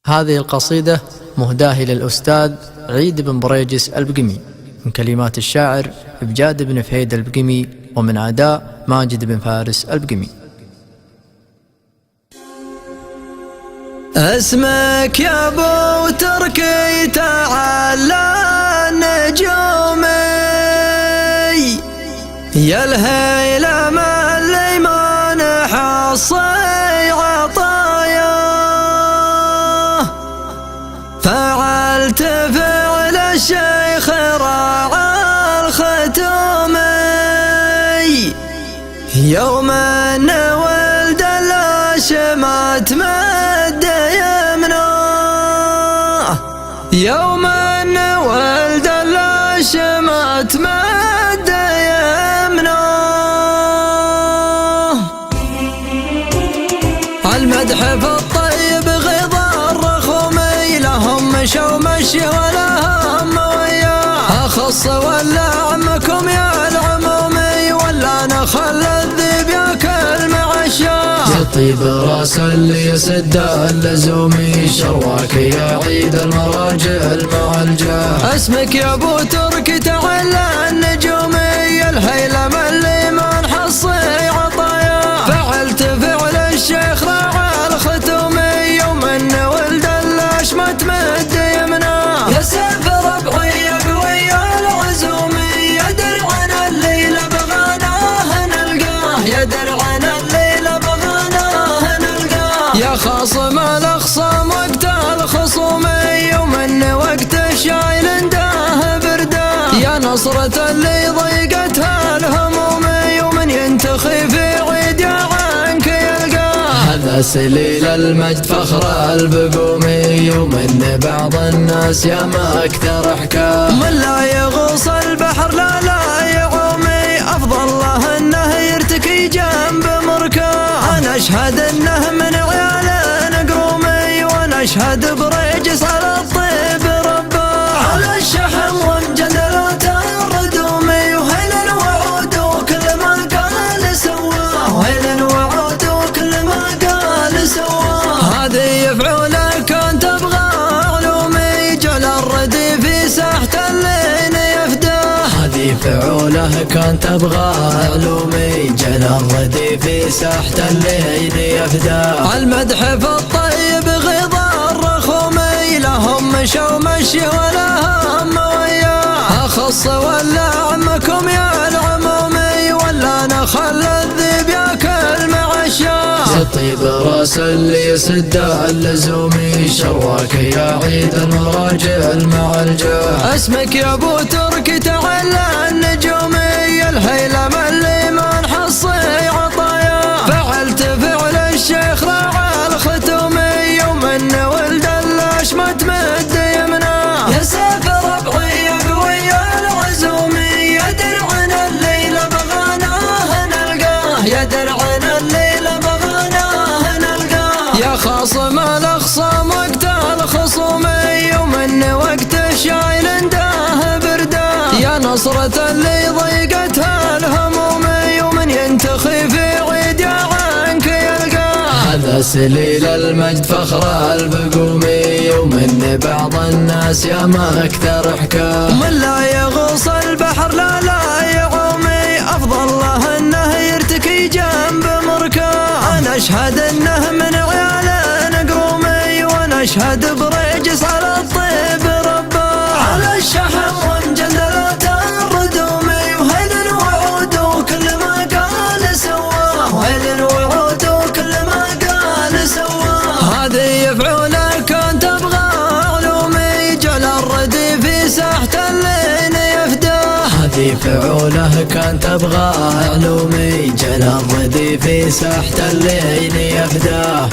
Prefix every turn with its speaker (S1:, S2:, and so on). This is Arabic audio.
S1: هذه القصيدة مهداة إلى الأستاذ عيد بن بريجس البقمي، من كلمات الشاعر إبجاد بن فهيد البقمي، ومن أداء ماجد بن فارس البقمي.
S2: اسمك يا ابو تركي تعالى نجومي، يا الهيلم اللي ما نحصي عطايا، فعلت فعل الشيخ راعى الختومي، يوم ان ولد الهاشمات مد يمناه، يوم ان ولد الهاشمات مد يمناه، المدح في الطيب غضا الرخومي، لهم مشوا مشي ولا هم وياه، اخص ولا عمكم يا العمومي، ولا نخل الذيب ياكل مع الشاه،
S1: يطيب راس اللي يسد اللزومي، شرواك يا عيد المراجل مع الجاه.
S2: اسمك يا ابو تركي تعالى النجومي، الهيلم اللي ما نحصي عطايا، فعلت فعل الشيخ راعى الختومي، يوم ان ولد الهاشمات مد يمناه، يا سيف ربعي يا قوي العزومي، يا درعنا الليل بغناه نلقاه، يا درعنا الليل بغناه نلقاه، يا خاصم الاخصام وقت الخصومي، يوم ان وقت الشايل انداه برداه، يا نصرة اللي ضيقتها الهمومي، ومن ينتخي في عيد يا عنك يلقاه،
S1: هذا سليل المجد فخر البقومي، ومن بعض الناس يا ما اكثر حكاه،
S2: من لا يغوص البحر لا يعومي، افضل له انه يرتكي جنب مركاه، انا اشهد انه من عيال نقرومي، وانا اشهد بريجس على الطيب رباه، على الشحم ومجدلات الردومي، وهيل الوعود وكل ما قال سواه، وهيل الوعود وكل ما قال سواه، هذه يفعله كان تبغى علومي، جعل الردي في ساحة اللين يفداه،
S1: هذه فعوله كان تبغى علومي، جل الردي في ساحة الليل يفداه،
S2: المدح في الطيب غضا الرخومي، لهم مشوا مشي ولا هم وياه، اخص ولا عمكم يا العمومي، ولا نخل الذيب ياكل مع الشاه،
S1: يطيب راس اللي يسد اللزومي، شرواك يا عيد المراجل مع الجاه.
S2: اسمك يا ابو تركي تعالى النجومي، الهيلم اللي ما نحصي عطايا، فعلت فعل الشيخ راعى الختومي، يوم ان ولد الهاشمات مد يمناه، يا سيف ربعي يا قوي العزومي، يا درعنا الليل بغناه نلقاه، يا درعنا الليل بغناه نلقاه، يا خاصم الاخصام وقت الخصومي، يوم ان وقت الشايل انداه برداه، يا نصرة اللي ضيقتها الهمومي، ومن ينتخي في عيد يا عنك يلقاه،
S1: هذا سليل المجد فخر البقومي، ومن بعض الناس يا ما اكثر حكاه،
S2: من لا يغوص البحر لا يعومي، افضل له انه يرتكي جنب مركاه، انا اشهد انه من عيال نقرومي، وانا اشهد بريجس على الطيب رباه، على الشحم ومجدلات الردومي، وهيل الوعود وكل ما قال سواه، وهيل الوعود وكل ما قال سواه، هذه يفعله كان تبغى علومي، جعل الردي في ساحة اللين يفداه،
S1: هذه فعوله كان تبغى علومي، جل الردي في ساحة الليل يفداه.